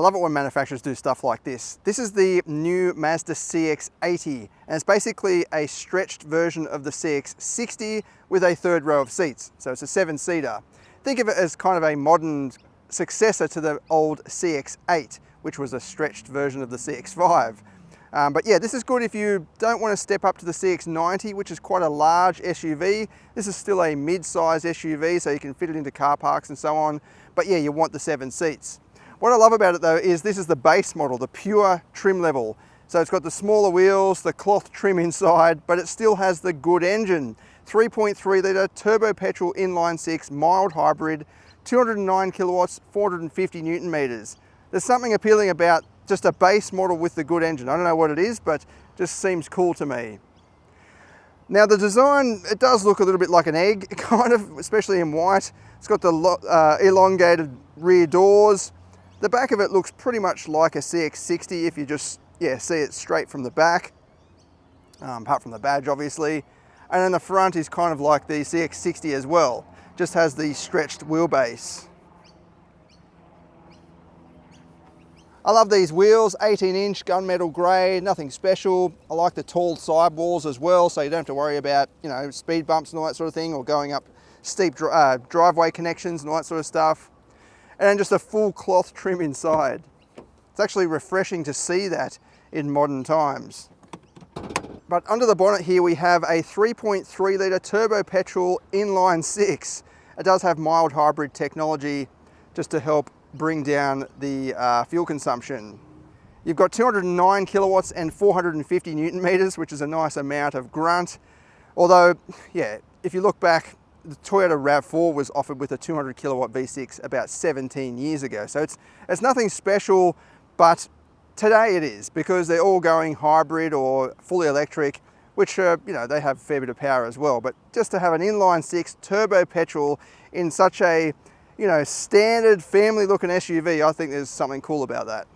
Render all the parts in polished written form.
love it when manufacturers do stuff like this. This is the new Mazda CX-80, and it's basically a stretched version of the CX-60 with a third row of seats. So it's a 7-seater. Think of it as kind of a modern successor to the old CX-8, which was a stretched version of the CX-5. But yeah, this is good if you don't want to step up to the CX-90, which is quite a large SUV. This is still a mid-size SUV, so you can fit it into car parks and so on. But yeah, you want the 7 seats. What I love about it though is this is the base model, the pure trim level. So it's got the smaller wheels, the cloth trim inside, but it still has the good engine. 3.3 litre turbo-petrol inline-6 mild hybrid, 209 kilowatts, 450 Newton meters. There's something appealing about just a base model with the good engine. I don't know what it is, but just seems cool to me. Now the design, it does look a little bit like an egg, kind of, especially in white. It's got the elongated rear doors. The back of it looks pretty much like a CX-60 if you just see it straight from the back, apart from the badge obviously. And then the front is kind of like the CX-60 as well, just has the stretched wheelbase. I love these wheels, 18-inch gunmetal grey, nothing special. I like the tall sidewalls as well, so you don't have to worry about, you know, speed bumps and all that sort of thing, or going up steep driveway connections and all that sort of stuff. And then just a full cloth trim inside. It's actually refreshing to see that in modern times. But under the bonnet here we have a 3.3 litre turbo-petrol inline-6. It does have mild hybrid technology just to help bring down the fuel consumption. You've got 209 kilowatts and 450 Newton meters, which is a nice amount of grunt. Although, yeah, if you look back, the Toyota RAV4 was offered with a 200 kilowatt V6 about 17 years ago. So it's nothing special, but today it is, because they're all going hybrid or fully electric, which you know, they have a fair bit of power as well. But just to have an inline-6 turbo petrol in such a, you know, standard family looking SUV, I think there's something cool about that.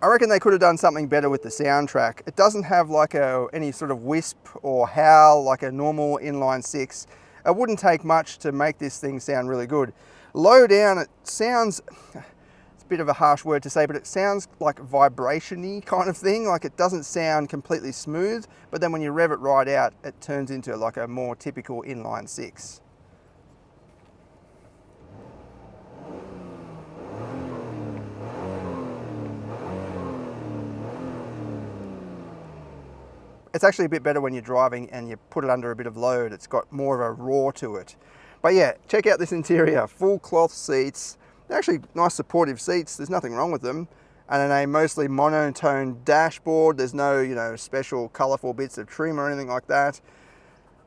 I reckon they could have done something better with the soundtrack. It doesn't have like any sort of wisp or howl like a normal inline-6. It wouldn't take much to make this thing sound really good. Low down, it sounds, it's a bit of a harsh word to say, but it sounds like vibration-y kind of thing. Like it doesn't sound completely smooth, but then when you rev it right out, it turns into like a more typical inline-6. It's actually a bit better when you're driving and you put it under a bit of load. It's got more of a roar to it. But yeah, check out this interior. Full cloth seats. They're actually nice supportive seats. There's nothing wrong with them. And then a mostly monotone dashboard. There's no, you know, special colourful bits of trim or anything like that.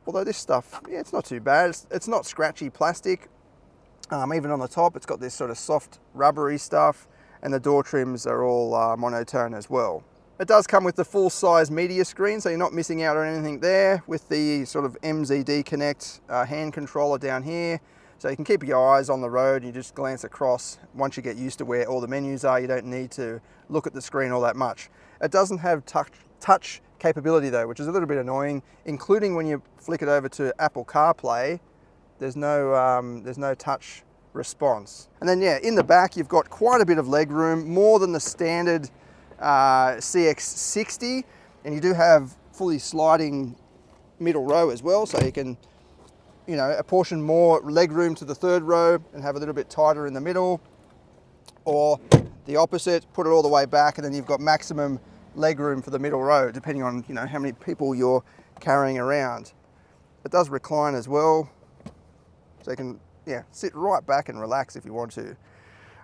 Although this stuff, yeah, it's not too bad. It's not scratchy plastic. Even on the top, it's got this sort of soft rubbery stuff. And the door trims are all monotone as well. It does come with the full-size media screen, so you're not missing out on anything there, with the sort of MZD Connect hand controller down here. So you can keep your eyes on the road, you just glance across. Once you get used to where all the menus are, you don't need to look at the screen all that much. It doesn't have touch capability though, which is a little bit annoying, including when you flick it over to Apple CarPlay, there's no touch response. And then yeah, in the back you've got quite a bit of leg room, more than the standard CX-60, and you do have fully sliding middle row as well, so you can, you know, apportion more leg room to the third row and have a little bit tighter in the middle, or the opposite, put it all the way back and then you've got maximum leg room for the middle row, depending on, you know, how many people you're carrying around. It does recline as well, so you can, yeah, sit right back and relax if you want to.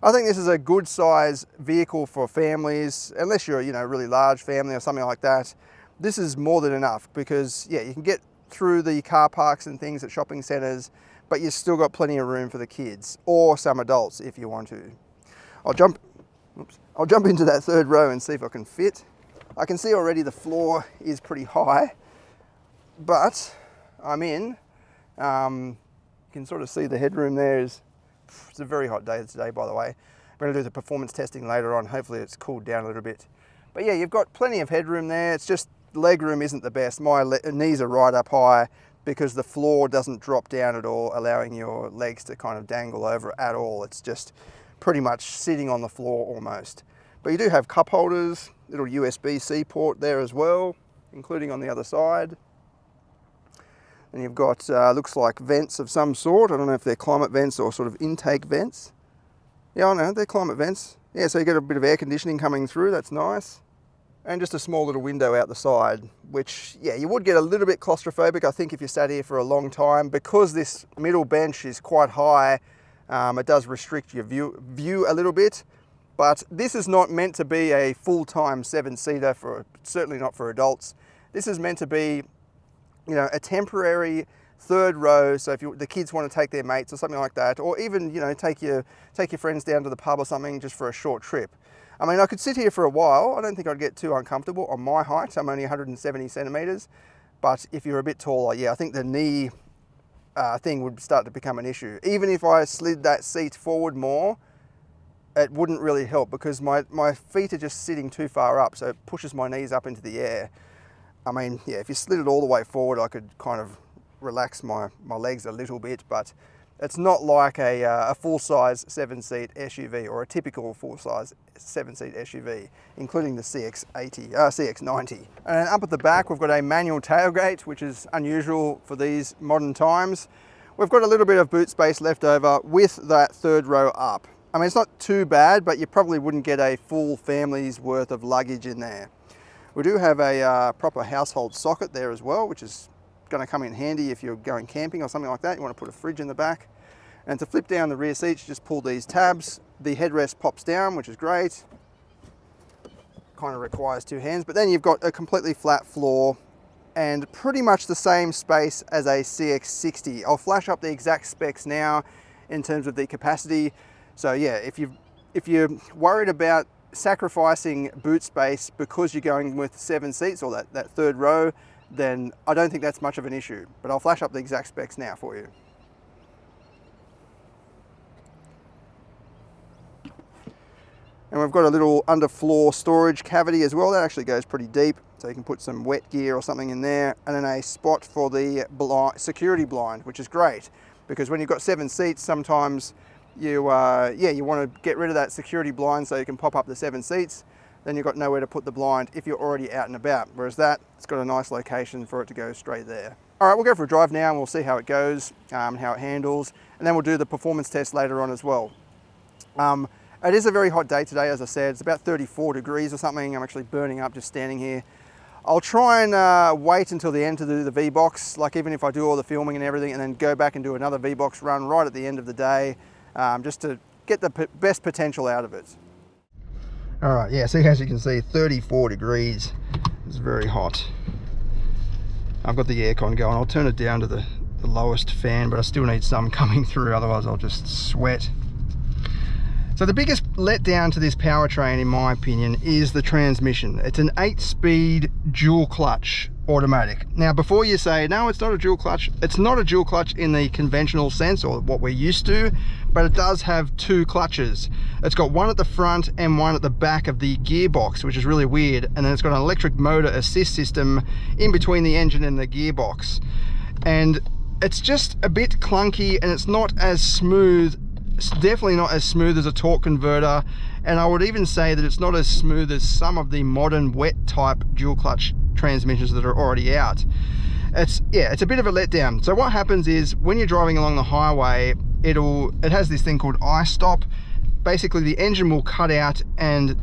I think this is a good size vehicle for families, unless you're, you know, a really large family or something like that. This is more than enough because, yeah, you can get through the car parks and things at shopping centres, but you've still got plenty of room for the kids or some adults if you want to. I'll jump into that third row and see if I can fit. I can see already the floor is pretty high, but I'm in. You can sort of see the headroom there is. It's a very hot day today, by the way. I'm going to do the performance testing later on. Hopefully it's cooled down a little bit. But yeah, you've got plenty of headroom there. It's just leg room isn't the best. My knees are right up high because the floor doesn't drop down at all, allowing your legs to kind of dangle over at all. It's just pretty much sitting on the floor almost. But you do have cup holders, little USB-C port there as well, including on the other side. And you've got, looks like vents of some sort. I don't know if they're climate vents or sort of intake vents. Yeah, I know, they're climate vents. Yeah, so you get a bit of air conditioning coming through, that's nice. And just a small little window out the side, which, yeah, you would get a little bit claustrophobic, I think, if you sat here for a long time. Because this middle bench is quite high, it does restrict your view a little bit. But this is not meant to be a full-time 7-seater, certainly not for adults. This is meant to be, you know, a temporary third row. So if the kids want to take their mates or something like that, or even, you know, take your friends down to the pub or something just for a short trip. I mean, I could sit here for a while. I don't think I'd get too uncomfortable on my height. I'm only 170 centimeters. But if you're a bit taller, yeah, I think the knee thing would start to become an issue. Even if I slid that seat forward more, it wouldn't really help because my feet are just sitting too far up, so it pushes my knees up into the air. I mean, yeah, if you slid it all the way forward, I could kind of relax my legs a little bit, but it's not like a full-size 7-seat SUV or a typical full-size 7-seat SUV, including the CX-90. And then up at the back, we've got a manual tailgate, which is unusual for these modern times. We've got a little bit of boot space left over with that third row up. I mean, it's not too bad, but you probably wouldn't get a full family's worth of luggage in there. We do have a proper household socket there as well, which is going to come in handy if you're going camping or something like that. You want to put a fridge in the back. And to flip down the rear seats, you just pull these tabs. The headrest pops down, which is great. Kind of requires 2 hands, but then you've got a completely flat floor and pretty much the same space as a CX-60. I'll flash up the exact specs now in terms of the capacity. So yeah, if you're worried about sacrificing boot space because you're going with 7 seats or that third row, then I don't think that's much of an issue. But I'll flash up the exact specs now for you. And we've got a little underfloor storage cavity as well. That actually goes pretty deep, so you can put some wet gear or something in there. And then a spot for the security blind, which is great because when you've got 7 seats, sometimes you want to get rid of that security blind so you can pop up the 7 seats. Then you've got nowhere to put the blind if you're already out and about. Whereas it's got a nice location for it to go straight there. All right, we'll go for a drive now and we'll see how it goes, how it handles, and then we'll do the performance test later on as well. It is a very hot day today, as I said. It's about 34 degrees or something. I'm actually burning up just standing here. I'll try and wait until the end to do the Vbox, like even if I do all the filming and everything, and then go back and do another Vbox run right at the end of the day, just to get the best potential out of it. All right, yeah, see, as you can see, 34 degrees. It's very hot. I've got the aircon going. I'll turn it down to the lowest fan, but I still need some coming through, otherwise I'll just sweat. So the biggest letdown to this powertrain, in my opinion, is the transmission. It's an 8-speed dual clutch automatic. Now, before you say, no, it's not a dual clutch, it's not a dual clutch in the conventional sense or what we're used to, but it does have 2 clutches. It's got one at the front and one at the back of the gearbox, which is really weird. And then it's got an electric motor assist system in between the engine and the gearbox. And it's just a bit clunky and it's not as smooth. It's definitely not as smooth as a torque converter, and I would even say that it's not as smooth as some of the modern wet type dual clutch transmissions that are already out. It's a bit of a letdown. So what happens is when you're driving along the highway, it has this thing called I-stop. Basically the engine will cut out and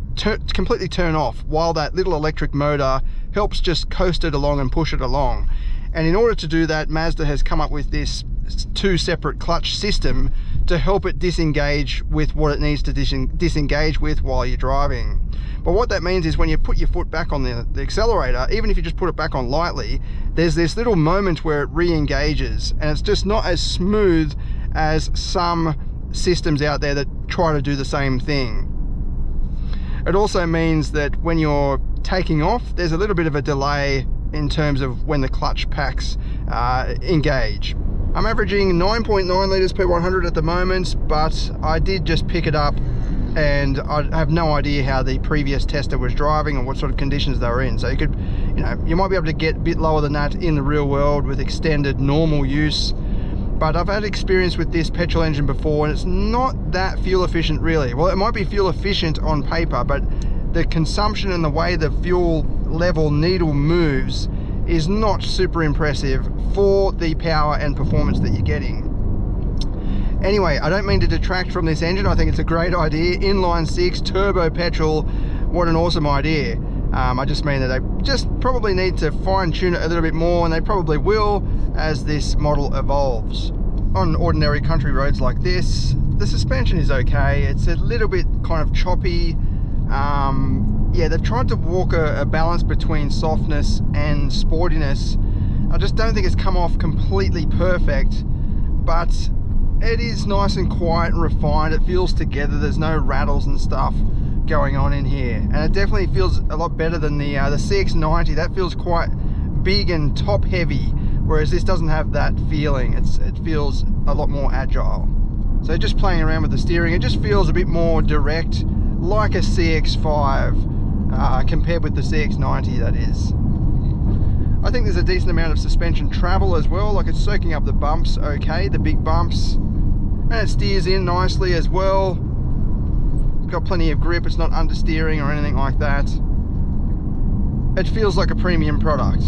completely turn off while that little electric motor helps just coast it along and push it along. And in order to do that, Mazda has come up with this 2 separate clutch system to help it disengage with what it needs to disengage with while you're driving. But what that means is when you put your foot back on the accelerator, even if you just put it back on lightly, there's this little moment where it re-engages, and it's just not as smooth as some systems out there that try to do the same thing. It also means that when you're taking off, there's a little bit of a delay in terms of when the clutch packs engage. I'm averaging 9.9 litres per 100 at the moment, but I did just pick it up and I have no idea how the previous tester was driving or what sort of conditions they were in. So you might be able to get a bit lower than that in the real world with extended normal use. But I've had experience with this petrol engine before and it's not that fuel efficient really. Well, it might be fuel efficient on paper, but the consumption and the way the fuel level needle moves is not super impressive for the power and performance that you're getting. Anyway, I don't mean to detract from this engine. I think it's a great idea. Inline 6, turbo petrol, what an awesome idea. I just mean that they just probably need to fine tune it a little bit more, and they probably will as this model evolves. On ordinary country roads like this, the suspension is okay. It's a little bit kind of choppy. Yeah, they've tried to walk a balance between softness and sportiness. I just don't think it's come off completely perfect, but it is nice and quiet and refined. It feels together. There's no rattles and stuff going on in here, and it definitely feels a lot better than the CX-90. That feels quite big and top heavy, whereas this doesn't have that feeling. It feels a lot more agile. So just playing around with the steering, it just feels a bit more direct, like a CX-5 compared with the CX-90, that is. I think there's a decent amount of suspension travel as well, like it's soaking up the bumps okay, the big bumps, and it steers in nicely as well. Got plenty of grip, it's not understeering or anything like that. It feels like a premium product.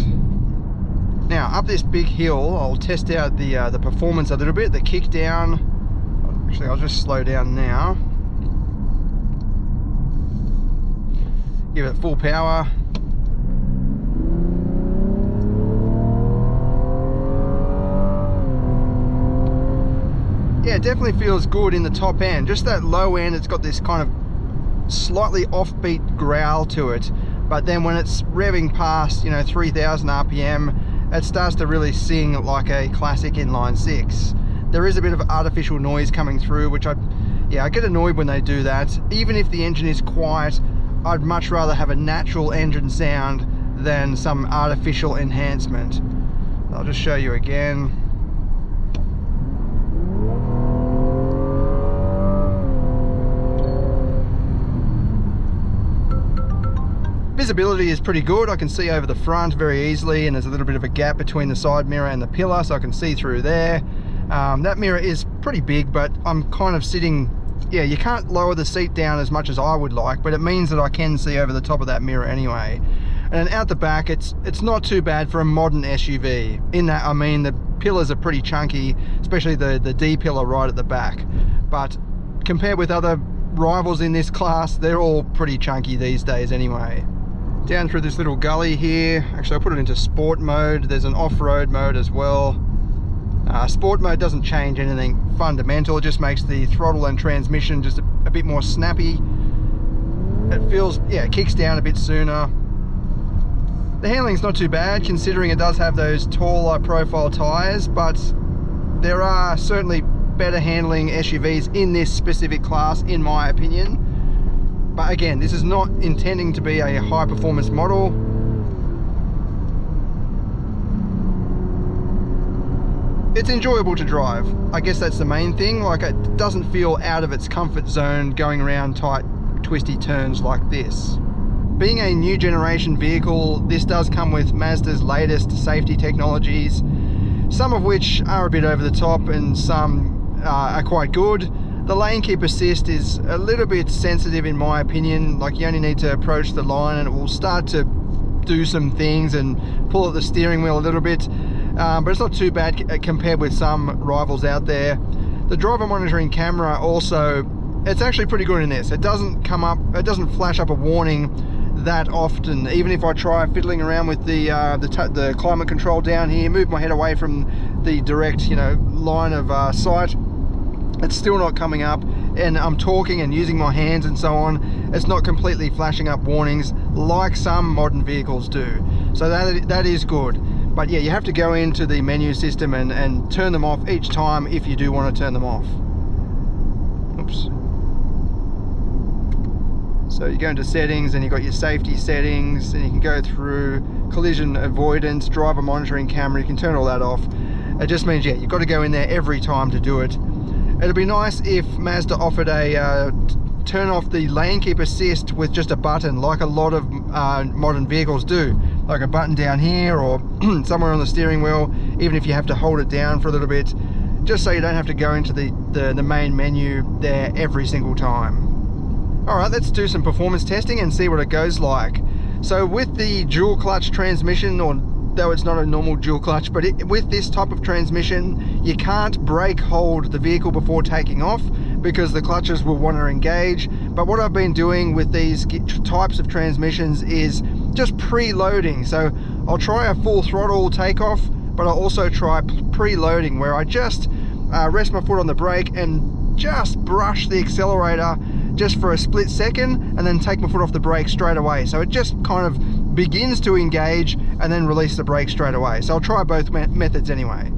Now up this big hill, I'll test out the performance a little bit, the kick down. Actually, I'll just slow down now. Give it full power. Yeah, it definitely feels good in the top end. Just that low end, it's got this kind of slightly offbeat growl to it, but then when it's revving past, you know, 3,000 RPM, it starts to really sing like a classic inline 6. There is a bit of artificial noise coming through, which I get annoyed when they do that. Even if the engine is quiet, I'd much rather have a natural engine sound than some artificial enhancement. I'll just show you again. Visibility is pretty good. I can see over the front very easily, and there's a little bit of a gap between the side mirror and the pillar, so I can see through there. That mirror is pretty big, but I'm kind of sitting, yeah, you can't lower the seat down as much as I would like, but it means that I can see over the top of that mirror anyway. And out the back, it's not too bad for a modern SUV. In that, I mean, the pillars are pretty chunky, especially the D pillar right at the back. But compared with other rivals in this class, they're all pretty chunky these days anyway. Down through this little gully here, actually I put it into sport mode. There's an off-road mode as well. Sport mode doesn't change anything fundamental, it just makes the throttle and transmission just a bit more snappy. It feels, yeah, it kicks down a bit sooner. The handling's not too bad considering it does have those taller profile tyres, but there are certainly better handling SUVs in this specific class in my opinion. But again, this is not intending to be a high performance model. It's enjoyable to drive. I guess that's the main thing. Like, it doesn't feel out of its comfort zone going around tight, twisty turns like this. Being a new generation vehicle, this does come with Mazda's latest safety technologies, some of which are a bit over the top and some are quite good. The lane keep assist is a little bit sensitive in my opinion. Like, you only need to approach the line and it will start to do some things and pull at the steering wheel a little bit, but it's not too bad compared with some rivals out there. The driver monitoring camera also, it's actually pretty good in this. It doesn't come up, it doesn't flash up a warning that often. Even if I try fiddling around with the climate control down here, move my head away from the direct, you know, line of sight, it's still not coming up, and I'm talking and using my hands and so on, it's not completely flashing up warnings like some modern vehicles do. So that is good. But yeah, you have to go into the menu system and turn them off each time if you do want to turn them off. Oops. So you go into settings and you've got your safety settings, and you can go through collision avoidance, driver monitoring camera, you can turn all that off. It just means, yeah, you've got to go in there every time to do it. It'd be nice if Mazda offered a turn off the lane keep assist with just a button, like a lot of modern vehicles do, like a button down here or somewhere on the steering wheel, even if you have to hold it down for a little bit, just so you don't have to go into the main menu there every single time. All right, let's do some performance testing and see what it goes like. So with the dual clutch transmission, or though it's not a normal dual clutch, but with this type of transmission, you can't brake hold the vehicle before taking off because the clutches will want to engage. But what I've been doing with these types of transmissions is just preloading. So I'll try a full throttle takeoff, but I'll also try preloading, where I just rest my foot on the brake and just brush the accelerator just for a split second, and then take my foot off the brake straight away. So it just kind of begins to engage and then release the brake straight away. So I'll try both methods anyway.